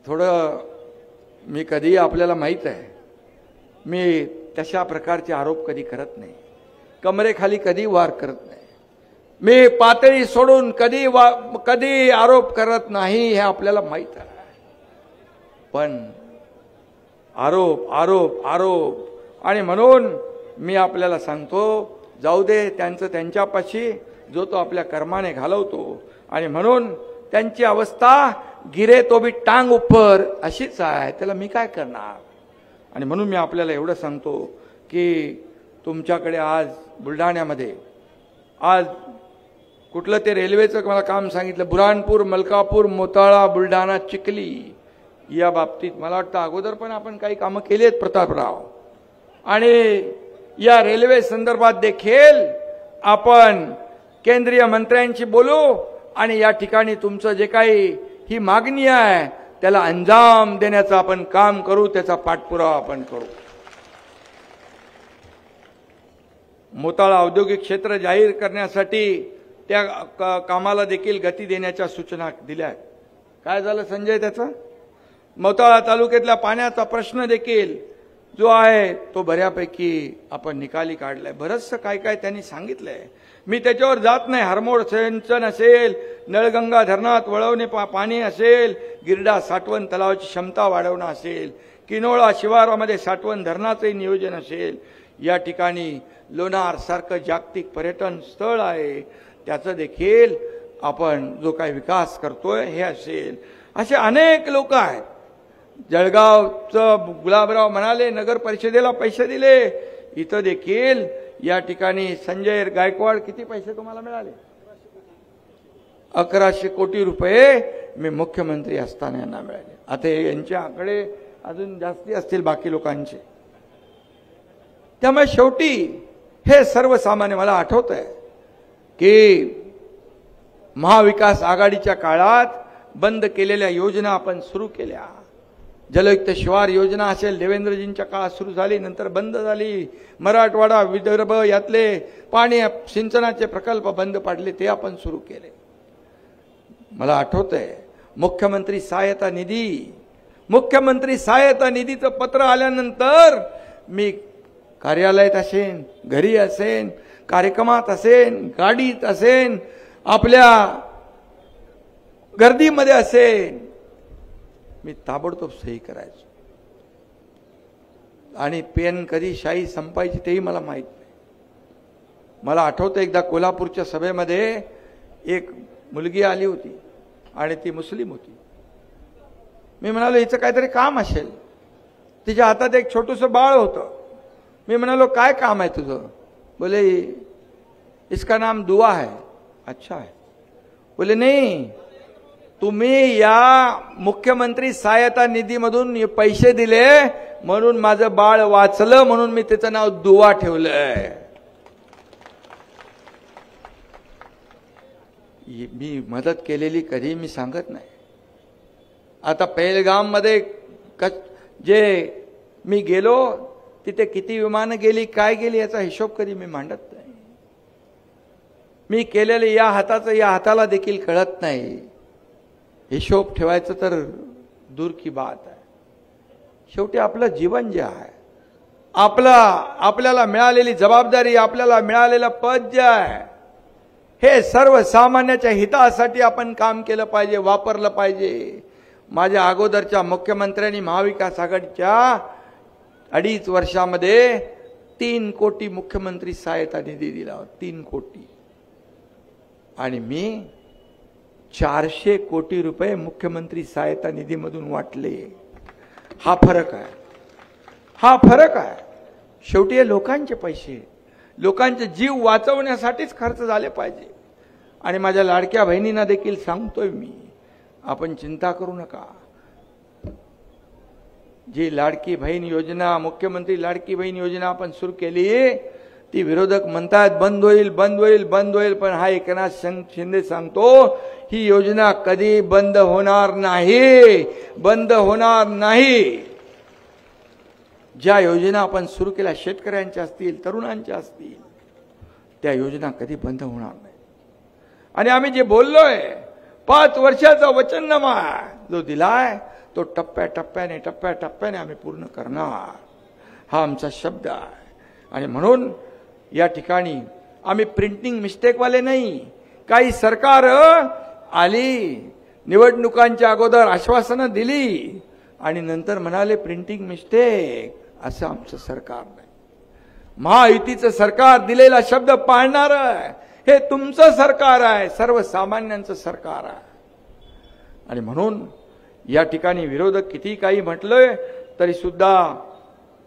थोडं मी कधी आपल्याला माहित आहे, मी तशा प्रकारचे आरोप कधी करत नाही, कमरेखाली कधी वार करत नाही. मी पातळी सोडून कधी आरोप करत नाही, हे आपल्याला माहित आहे. पण आरोप आरोप आरोप आणि म्हणून मी आपल्याला सांगतो, जाऊ दे त्यांचं त्यांच्यापाशी, जो तो आपल्या कर्माने घालवतो. आणि म्हणून त्यांची अवस्था गिरे तो भी टांग ऊपर अशीच आहे, त्याला मी काय करणार. आणि म्हणून मी आपल्याला एवढं सांगतो की तुमच्याकडे आज बुलढाण्यामध्ये आज कुठलं ते रेल्वेचं मला काम सांगितलं, बुऱ्हाणपूर, मलकापूर, मोताळा, बुलढाणा, चिखली, या बाबतीत मला वाटतं अगोदर पण आपण काही कामं केली आहेत प्रतापराव. आणि या रेल्वे संदर्भात देखील आपण केंद्रीय मंत्र्यांशी बोलू आणि या ठिकाणी तुमचं जे काही ही मागणी आहे त्याला अंजाम देण्याचं आपण काम करू, त्याचा पाठपुरावा आपण करू. मोताळा औद्योगिक क्षेत्र जाहीर करण्यासाठी त्या कामाला देखील गती देण्याच्या सूचना दिल्या. काय झालं संजय त्याचं? मोताळा तालुक्यातल्या पाण्याचा प्रश्न देखील जो आहे तो बऱ्यापैकी आपण निकाली काढलाय. बरंचसं काय काय त्यांनी सांगितलंय, मी त्याच्यावर जात नाही. हरमोड सिंचन असेल, नळगंगा धरणात वळवणे पाणी असेल, गिरडा साठवण तलावाची क्षमता वाढवणं असेल, किनोळा शिवारामध्ये साठवण धरणाचंही नियोजन असेल, या ठिकाणी लोणार सारखं जागतिक पर्यटन स्थळ आहे त्याचं देखील आपण जो काही विकास करतोय हे असेल. असे अनेक लोक आहेत. जळगावचं गुलाबराव म्हणाले नगर परिषदेला पैसे दिले, इथं देखील या ठिकाणी संजय गायकवाड किती पैसे तुम्हाला मिळाले? 1100 कोटी रुपये मी मुख्यमंत्री असताना यांना मिळाले. आता यांचे आकडे अजून जास्ती असतील बाकी लोकांचे. त्यामुळे शेवटी हे सर्वसामान्य मला आठवत आहे की महाविकास आघाडीच्या काळात बंद केलेल्या योजना आपण सुरू केल्या. जलयुक्त शिवार योजना असेल, देवेंद्रजींच्या काळात सुरू झाली, नंतर बंद झाली. मराठवाडा, विदर्भ यातले पाणी सिंचनाचे प्रकल्प बंद पाडले, ते आपण सुरू केले. मला आठवतंय मुख्यमंत्री सहायता निधीचं पत्र आल्यानंतर मी कार्यालयात असेन, घरी असेन, कार्यक्रमात असेन, गाडीत असेन, आपल्या गर्दीमध्ये असेन, मी ताबडतोब सही करायचो. आणि पेन कधी शाई संपायची तेही मला माहित नाही. मला आठवतं एकदा कोल्हापूरच्या सभेमध्ये एक मुलगी आली होती आणि ती मुस्लिम होती. मी म्हणालो हिचं काहीतरी काम असेल. तिच्या हातात एक छोटूसं बाळ होतं. मी म्हणालो काय काम आहे तुझं? बोले इसका नाम दुआ है. अच्छा है. बोले नाही, तुम्ही या मुख्यमंत्री सहायता निधीमधून पैसे दिले म्हणून माझं बाळ वाचलं, म्हणून मी त्याचं नाव दुवा ठेवलंय. मी मदत केलेली कधी मी सांगत नाही. आता पहलगाम मध्ये जे मी गेलो तिथे किती विमानं गेली, काय गेली याचा हिशोब कधी मी मांडत नाही. मी केलेले या हाताचं या हाताला देखील कळत नाही. हिशोब ठेवायचं तर दूर की बात आहे. शेवटी आपलं जीवन जे आहे, आपल्याला मिळालेली जबाबदारी, आपल्याला मिळालेलं पद जे आहे, हे सर्वसामान्याच्या हितासाठी आपण काम केलं पाहिजे, वापरलं पाहिजे. माझ्या अगोदरच्या मुख्यमंत्र्यांनी महाविकास आघाडीच्या 2.5 वर्षामध्ये 3 कोटी मुख्यमंत्री सहायता निधी दिला होता. 3 कोटी. आणि मी 400 कोटी रुपये मुख्यमंत्री सहायता निधीमधून वाटले. हा फरक आहे, हा फरक आहे. शेवटी हे लोकांचे पैसे, लोकांचे जीव वाचवण्यासाठीच खर्च झाले पाहिजे. आणि माझ्या लाडक्या बहिणींना देखील सांगतोय मी, आपण चिंता करू नका. जी लाडकी बहीण योजना, मुख्यमंत्री लाडकी बहीण योजना आपण सुरू केली, ती विरोधक म्हणतात बंद होईल, बंद होईल, बंद होईल. पण हा एकनाथ शिंदे सांगतो ही योजना कधी बंद होणार नाही, बंद होणार नाही. ज्या योजना आपण सुरू केल्या शेतकऱ्यांच्या असतील, तरुणांच्या असतील, त्या योजना कधी बंद होणार नाही. आणि आम्ही जे बोललोय 5 वर्षाचा वचननामा जो दिलाय तो टप्प्याटप्प्याने आम्ही पूर्ण करणार, हा आमचा शब्द आहे. आणि म्हणून या ठिकाणी आम्ही प्रिंटिंग मिस्टेकवाले नाही. काही सरकार आली, निवडणुकांच्या अगोदर आश्वासनं दिली आणि नंतर म्हणाले प्रिंटिंग मिस्टेक. असं आमचं सरकार नाही. महायुतीचं सरकार दिलेला शब्द पाळणार आहे. हे तुमचं सरकार आहे, सर्वसामान्यांचं सरकार आहे. आणि म्हणून या ठिकाणी विरोधक किती काही म्हटलंय तरी सुद्धा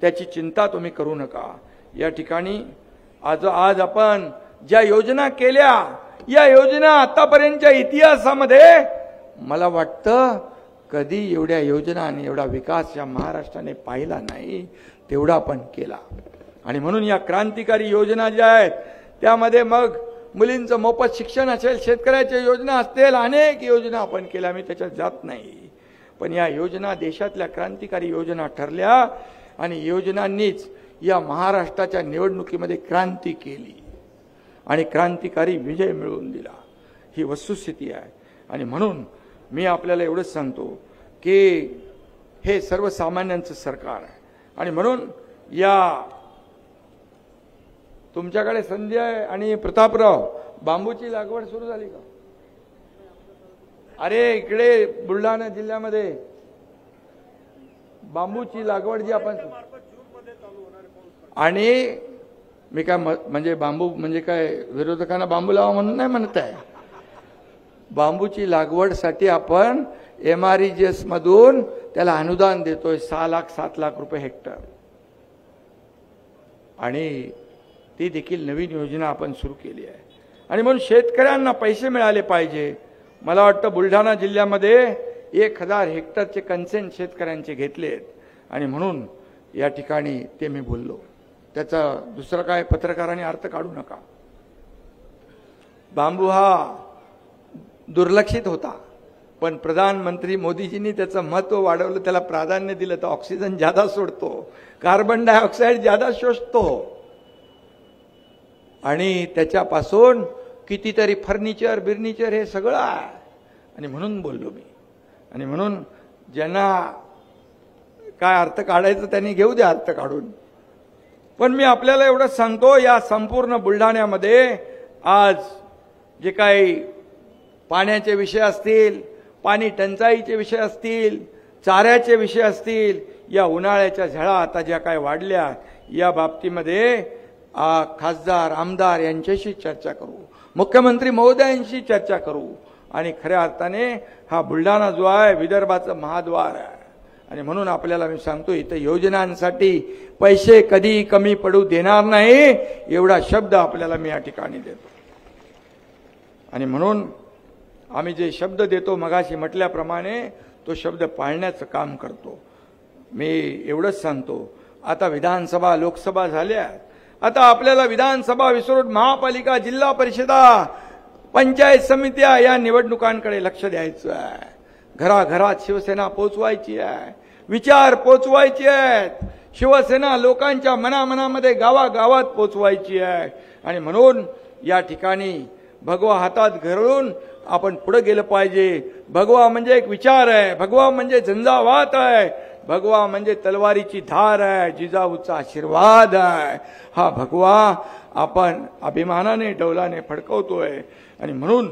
त्याची चिंता तुम्ही करू नका. या ठिकाणी आज आपण ज्या योजना केल्या, या योजना आतापर्यंतच्या इतिहासामध्ये मला वाटतं कधी एवढ्या योजना आणि एवढा विकास या महाराष्ट्राने पाहिला नाही, तेवढा आपण केला. आणि म्हणून या क्रांतिकारी योजना ज्या आहेत त्यामध्ये मग मुलींचं मोफत शिक्षण असेल, शेतकऱ्याच्या योजना असतील, अनेक योजना आपण केल्या, मी त्याच्यात जात नाही. पण या योजना देशातल्या क्रांतिकारी योजना ठरल्या आणि योजनांनीच या महाराष्ट्राच्या निवडणुकीमध्ये क्रांती केली आणि क्रांतिकारी विजय मिळवून दिला. ही वस्तुस्थिती आहे. आणि म्हणून मी आपल्याला एवढंच सांगतो की हे सर्वसामान्यांचं सरकार आहे. आणि म्हणून या तुमच्याकडे संजय आणि प्रतापराव बांबूची लागवड सुरू झाली का? अरे इकडे बुलढाणा जिल्ह्यामध्ये बांबूची लागवड जी आपण, आणि मी काय म्हणजे बांबू म्हणजे काय विरोधकांना बांबू लावा म्हणून नाही म्हणत आहे. बांबूची लागवडसाठी आपण MREGS मधून त्याला अनुदान देतोय 6 लाख 7 लाख रुपये हेक्टर. आणि ती देखील नवीन योजना आपण सुरू केली आहे. आणि म्हणून शेतकऱ्यांना पैसे मिळाले पाहिजे. मला वाटतं बुलढाणा जिल्ह्यामध्ये 1000 हेक्टरचे कन्सेंट शेतकऱ्यांचे घेतलेत. आणि म्हणून या ठिकाणी ते मी बोललो. त्याचा दुसरा काय पत्रकारांनी अर्थ काढू नका. बांबू हा दुर्लक्षित होता, पण प्रधानमंत्री मोदीजींनी त्याचं महत्त्व वाढवलं, त्याला प्राधान्य दिलं. तर ऑक्सिजन ज्यादा सोडतो, कार्बन डायऑक्साईड ज्यादा शोषतो आणि त्याच्यापासून कितीतरी फर्निचर बिर्निचर हे सगळं आहे. आणि म्हणून बोललो मी. आणि म्हणून ज्यांना काय अर्थ काढायचं त्यांनी घेऊ द्या अर्थ काढून. पण मी आपल्याला एवढंच सांगतो, या संपूर्ण बुलढाण्यामध्ये आज जे काही पाण्याचे विषय असतील, पाणी टंचाईचे विषय असतील, चाऱ्याचे विषय असतील, या उन्हाळ्याच्या झळा आता ज्या काय वाढल्या, या बाबतीमध्ये खासदार आमदार यांच्याशी चर्चा करू, मुख्यमंत्री महोदयांशी चर्चा करू. आणि खऱ्या अर्थाने हा बुलढाणा जो आहे विदर्भाचं महाद्वार आहे. आणि म्हणून आपल्याला मी सांगतो, इथं योजनांसाठी पैसे कधी कमी पडू देणार नाही, एवढा शब्द आपल्याला मी या ठिकाणी देतो. आणि म्हणून आम्ही जे शब्द देतो मगाशी म्हटल्याप्रमाणे तो शब्द पाळण्याचं काम करतो। मी एवढंच सांगतो, आता विधानसभा लोकसभा झाल्या, आता आपल्याला विधानसभा विसरून महापालिका, जिल्हा परिषदा, पंचायत समित्या या निवडणुकांकडे लक्ष द्यायचं आहे। घराघरात शिवसेना पोचवायची आहे, विचार पोचवायचे आहेत, शिवसेना लोकांच्या मनामनामध्ये गावागावात पोचवायची आहे। आणि म्हणून या ठिकाणी भगवा हातात घालून आपण पुढे गेलं पाहिजे। भगवा म्हणजे एक विचार आहे, भगवा म्हणजे झंझावात आहे, भगवा म्हणजे तलवारीची धार आहे, जिजाऊचा आशीर्वाद आहे। हा भगवा आपण अभिमानाने डौलाने फडकवतोय। आणि म्हणून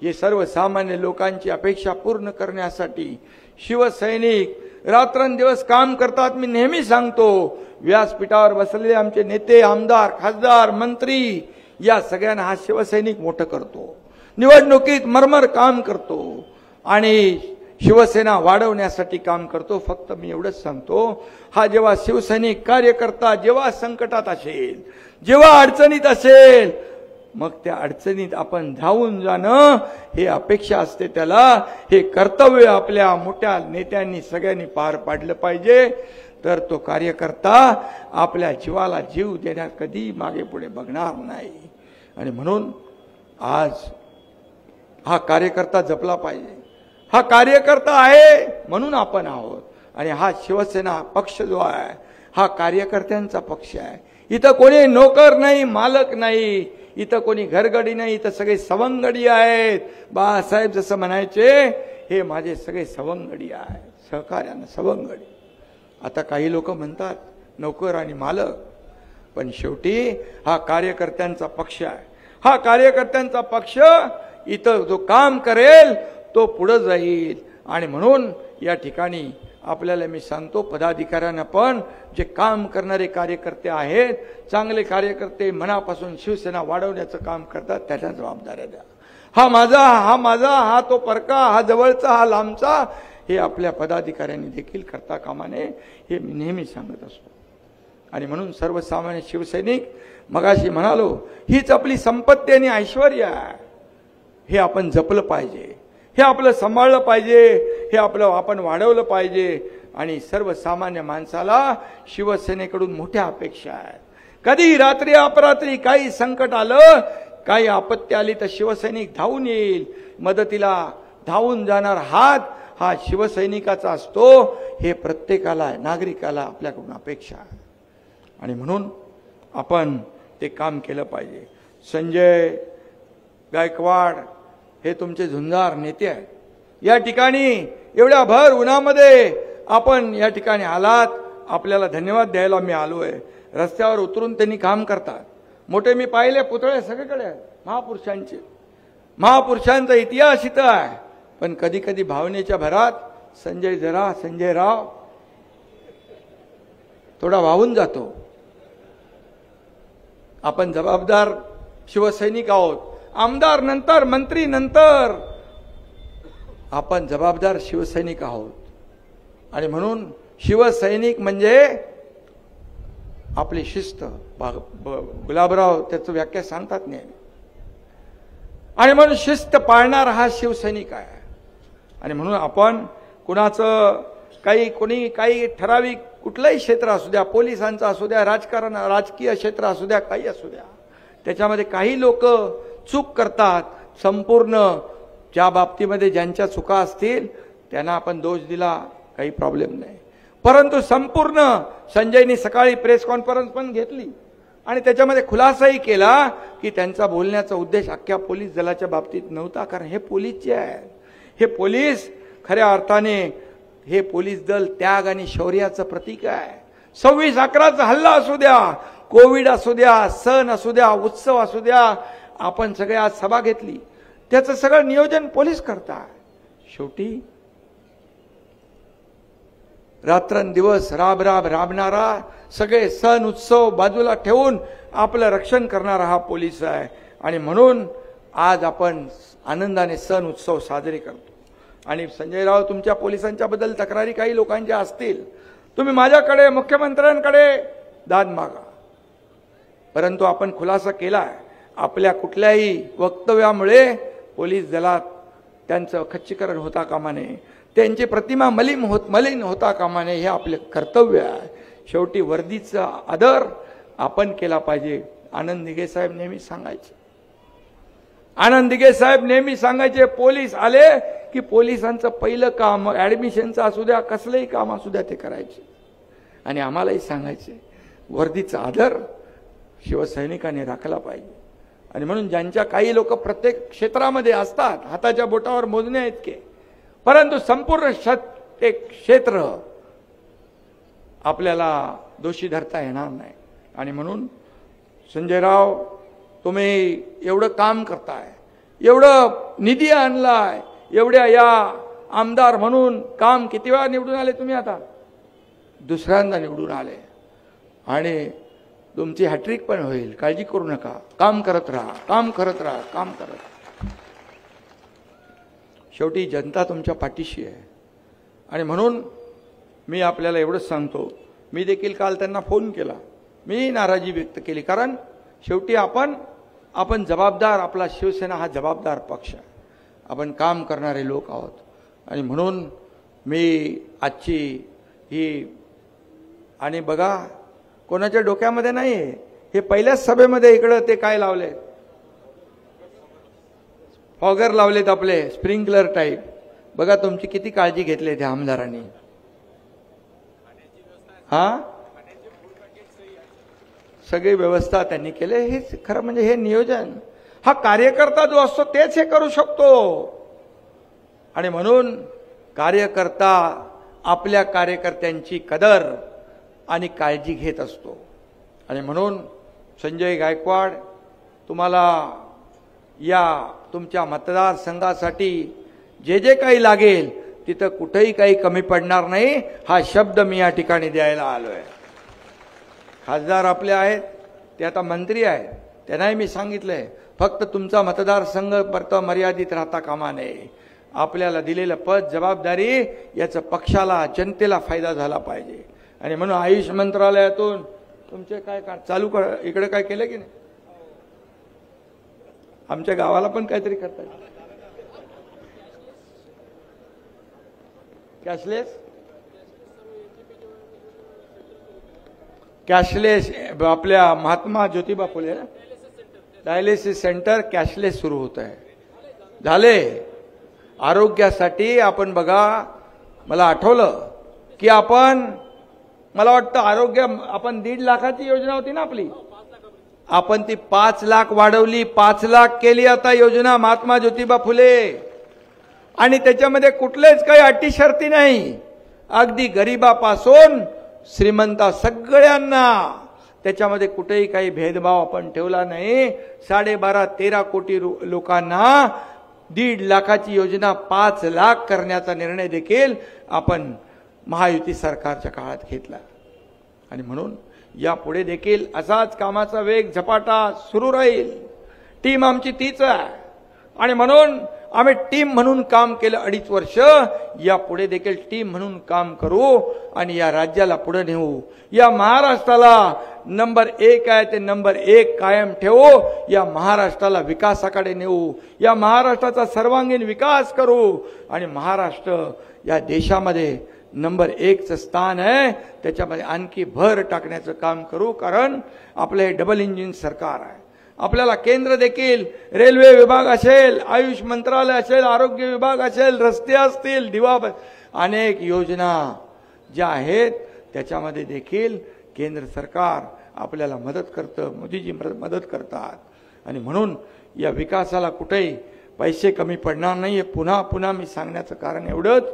हे सर्वसामान्य लोकांची अपेक्षा पूर्ण करण्यासाठी शिवसैनिक रात्रंदिवस काम करतात। मी नेहमी सांगतो, व्यासपीठावर बसलेले आमचे नेते, आमदार, खासदार, मंत्री या सगळ्यांना हा शिवसैनिक मोठं करतो, निवडणुकीत मरमर काम करतो आणि शिवसेना वाढवण्यासाठी काम करतो। फक्त मी एवढंच सांगतो, हा जेव्हा शिवसैनिक कार्यकर्ता जेव्हा संकटात असेल, जेव्हा अडचणीत असेल, मग त्या अडचणीत आपण धावून जाणं हे अपेक्षा असते त्याला, हे कर्तव्य आपल्या मोठ्या नेत्यांनी सगळ्यांनी पार पाडलं पाहिजे। तर तो कार्यकर्ता आपल्या जीवाला जीव देण्यात कधी मागे पुढे बघणार नाही। आणि म्हणून आज हा कार्यकर्ता जपला पाहिजे। हा कार्यकर्ता आहे म्हणून आपण आहोत। आणि हा शिवसेना पक्ष जो आहे हा कार्यकर्त्यांचा पक्ष आहे। इथं कोणी नोकर नाही, मालक नाही, इथं कोणी घरगडी नाही, इथं सगळे सवंगडी आहेत। बाळासाहेब जसं म्हणायचे, हे माझे सगळे सवंगडी आहेत, सहकार्यानं सवंगडी। आता काही लोक म्हणतात नोकर आणि मालक, पण शेवटी हा कार्यकर्त्यांचा पक्ष आहे। हा कार्यकर्त्यांचा पक्ष इथं जो काम करेल तो पुढे जाईल। आणि म्हणून या ठिकाणी आपल्याला मी सांगतो, पदाधिकाऱ्यांना पण जे काम करणारे कार्यकर्ते आहेत, चांगले कार्यकर्ते मनापासून शिवसेना वाढवण्याचं काम करतात, त्याच्या जबाबदाऱ्या द्या। हा माझा, हा तो परका, हा जवळचा, हा लांबचा, हे आपल्या पदाधिकाऱ्यांनी देखील करता कामा नये, हे मी नेहमी सांगत असतो। आणि म्हणून सर्वसामान्य शिवसैनिक, मगाशी म्हणालो, हीच आपली संपत्ती आणि ऐश्वर्य आहे, हे आपण जपलं पाहिजे, हे आपलं सांभाळलं पाहिजे, हे आपलं आपण वाढवलं पाहिजे। आणि सर्वसामान्य माणसाला शिवसेनेकडून मोठ्या अपेक्षा आहेत। कधी रात्री अपरात्री काही संकट आलं, काही आपत्ती आली तर शिवसैनिक धावून येईल, मदतीला धावून जाणार हात हा शिवसैनिकाचा असतो, हे प्रत्येकाला, नागरिकाला आपल्याकडून अपेक्षा आहे। आणि म्हणून आपण ते काम केलं पाहिजे। संजय गायकवाड हे तुमचे झुंजार नेते आहेत। या ठिकाणी एवढ्या भर उन्हामध्ये आपण या ठिकाणी आलात, आपल्याला धन्यवाद द्यायला मी आलोय। रस्त्यावर उतरून त्यांनी काम करतात, मोठे मी पाहिले पुतळे सगळीकडे आहेत महापुरुषांचे, महापुरुषांचा इतिहास इथं आहे। पण कधी कधी भावनेच्या भरात संजय राव थोडा वाहून जातो। आपण जबाबदार शिवसैनिक आहोत, आमदार नंतर, मंत्री नंतर, आपण जबाबदार शिवसैनिक आहोत। आणि म्हणून शिवसैनिक म्हणजे आपली शिस्त। गुलाबराव त्याचं व्याख्या सांगतात नेहमी। आणि म्हणून शिस्त पाळणारा हा शिवसैनिक आहे। आणि म्हणून आपण कुणाचं कोणी काही ठराविक कुठलंही क्षेत्र असू द्या, पोलिसांचं असू द्या, राजकारण, राजकीय क्षेत्र असू द्या, काही असू द्या, त्याच्यामध्ये काही लोक चूक करतात। संपूर्ण ज्या बाबतीमध्ये ज्यांच्या चुका असतील त्यांना आपण दोष दिला, काही प्रॉब्लेम नाही। परंतु संपूर्ण संजयनी सकाळी प्रेस कॉन्फरन्स पण घेतली आणि त्याच्यामध्ये खुलासाही केला की त्यांचा बोलण्याचा उद्देश अख्ख्या पोलीस दलाच्या बाबतीत नव्हता, कारण हे पोलीसचे आहेत। हे पोलीस खऱ्या अर्थाने हे पोलीस दल त्याग आणि शौर्याचं प्रतीक आहे। 26/11चा हल्ला असू द्या, कोविड असू द्या, सण असू द्या, उत्सव असू द्या, आपण सगळे आज सभा घेतली, त्याचं सगळं नियोजन पोलीस करतात। शेवटी रात्रंदिवस राबणारा, सगळे सण उत्सव बाजूला ठेवून आपलं रक्षण करणारा हा पोलीस आहे। आणि म्हणून आज आपण आनंदाने सण उत्सव साजरे करतो। आणि संजयराव, तुमच्या पोलिसांच्या बद्दल तक्रारी काही लोकांच्या असतील, तुम्ही माझ्याकडे, मुख्यमंत्र्यांकडे दाद मागा। परंतु आपण खुलासा केला, आपल्या कुठल्याही वक्तव्यामुळे पोलीस दलात त्यांचं खच्चीकरण होता कामा नये, त्यांची प्रतिमा मलिन होता कामा नये, हे आपले कर्तव्य आहे. शेवटी वर्दीचा आदर आपण केला पाहिजे. आनंद दिघे साहेब नेहमी सांगायचे, आनंद दिघे साहेब नेहमी सांगायचे, पोलीस आले की पोलिसांचं पहिलं काम ऍडमिशनचं असू द्या, कसलंही काम असू द्या, ते करायचे. आणि आम्हालाही सांगायचे वर्दीचा आदर शिवसैनिकांनी राखला पाहिजे. आणि म्हणून ज्यांच्या काही लोक प्रत्येक क्षेत्रामध्ये असतात, हाताच्या बोटावर मोजण्या इतके, परंतु संपूर्ण ते क्षेत्र आपल्याला दोषी धरता येणार नाही. आणि म्हणून संजयराव, तुम्ही एवढं काम करताय, एवढं निधी आणलाय, एवढ्या या आमदार म्हणून काम किती वेळा निवडून आले तुम्ही? आता दुसऱ्यांदा निवडून आले आणि तुमची हॅट्रिक पण होईल, काळजी करू नका. काम करत राहा, काम करत राहा, काम करत राहा. शेवटी जनता तुमच्या पाठीशी आहे. आणि म्हणून मी आपल्याला एवढंच सांगतो, मी देखील काल त्यांना फोन केला, मी नाराजी व्यक्त केली, कारण शेवटी आपण जबाबदार, आपला शिवसेना हा जबाबदार पक्ष आहे, आपण काम करणारे लोक आहोत. आणि म्हणून मी आजची ही, आणि बघा कोणाच्या डोक्यामध्ये नाही आहे, हे पहिल्याच सभेमध्ये इकडं ते काय लावले, फॉगर लावलेत आपले स्प्रिंकलर टाईप. बघा तुमची किती काळजी घेतली त्या आमदारांनी. हा, सगळी व्यवस्था त्यांनी केले. हे खरं म्हणजे हे नियोजन, हा कार्यकर्ता जो असतो तेच हे करू शकतो. आणि म्हणून कार्यकर्ता आपल्या कार्यकर्त्यांची कदर आणि काळजी घेत असतो. आणि म्हणून संजय गायकवाड, तुम्हाला या तुमच्या मतदारसंघासाठी जे जे काही लागेल तिथं कुठेही काही कमी पडणार नाही, हा शब्द मी या ठिकाणी द्यायला आलोय. खासदार आपले आहेत, ते आता मंत्री आहेत, त्यांनाही मी सांगितलंय, फक्त तुमचा मतदारसंघ परत मर्यादित राहता कामा नये. आपल्याला दिलेलं पद, जबाबदारी, याचं पक्षाला, जनतेला फायदा झाला पाहिजे. आणि म्हणून आयुष मंत्रालयातून तुमचे काय चालू इकडे काय केलं की नाही? आमच्या गावाला पण काहीतरी करतात. कॅशलेस आपल्या Mahatma Jyotiba Phule dialysis centre cashless सुरू होत आहे. झाले. आरोग्यासाठी आपण बघा, मला आठवलं की मला वाटतं आरोग्य, आपण 1.5 लाखाची योजना होती ना आपली, आपण ती 5 लाख वाढवली, 5 लाख केली आता योजना महात्मा ज्योतिबा फुले. आणि त्याच्यामध्ये कुठलेच काही अटी शर्ती नाही, अगदी गरीबापासून श्रीमंता सगळ्यांना, त्याच्यामध्ये कुठेही काही भेदभाव आपण ठेवला नाही. 12.5-13 कोटी लोकांना 1.5 लाखाची योजना 5 लाख करण्याचा निर्णय देखील आपण महायुती सरकारच्या काळात घेतला. आणि म्हणून यापुढे देखील असाच कामाचा वेग झपाटा सुरू राहील. टीम आमची तीच आहे. आणि म्हणून आम्ही टीम म्हणून काम केलं 2.5 वर्ष, यापुढे देखील टीम म्हणून काम करू आणि या राज्याला पुढे नेऊ. या महाराष्ट्राला नंबर 1 आहे ते नंबर 1 कायम ठेवू. या महाराष्ट्राला विकासाकडे नेऊ. या महाराष्ट्राचा सर्वांगीण विकास करू. आणि महाराष्ट्र या देशामध्ये नंबर 1चं स्थान आहे, त्याच्यामध्ये आणखी भर टाकण्याचं काम करू. कारण आपलं हे डबल इंजिन सरकार आहे. आपल्याला केंद्र देखील रेल्वे विभाग असेल, आयुष मंत्रालय असेल, आरोग्य विभाग असेल, रस्ते असतील, दिवा, अनेक योजना ज्या आहेत त्याच्यामध्ये देखील केंद्र सरकार आपल्याला मदत करतं, मोदीजी मदत करतात. आणि म्हणून या विकासाला कुठेही पैसे कमी पडणार नाही. पुन्हा पुन्हा मी सांगण्याचं कारण एवढंच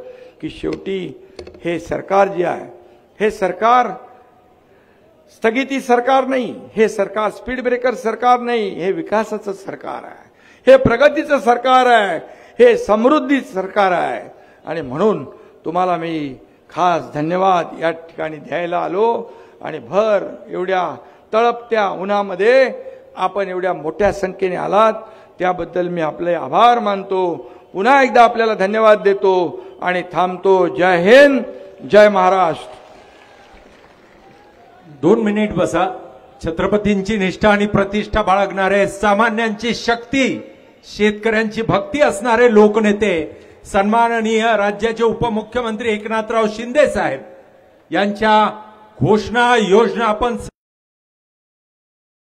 की शेवटी हे सरकार जे आहे, हे सरकार स्थगिती सरकार नाही, हे सरकार स्पीड ब्रेकर सरकार नाही, हे विकासाचं सरकार आहे, हे प्रगतीचं सरकार आहे, हे समृद्धीचं सरकार आहे. आणि म्हणून तुम्हाला मी खास धन्यवाद या ठिकाणी द्यायला आलो. आणि भर एवढ्या तळपत्या उन्हामध्ये आपण एवढ्या मोठ्या संख्येने आलात, त्याबद्दल मी आपले आभार मानतो. पुन्हा एकदा आपल्याला धन्यवाद देतो आणि थांबतो. जय हिंद, जय महाराष्ट्र. 2 मिनिट बसा. छत्रपतींची निष्ठा आणि प्रतिष्ठा बाळगणारे, सामान्यांची शक्ती शेतकऱ्यांची भक्ती असणारे लोकनेते सन्माननीय राज्याचे उपमुख्यमंत्री एकनाथराव शिंदे साहेब यांच्या घोषणा योजना आपण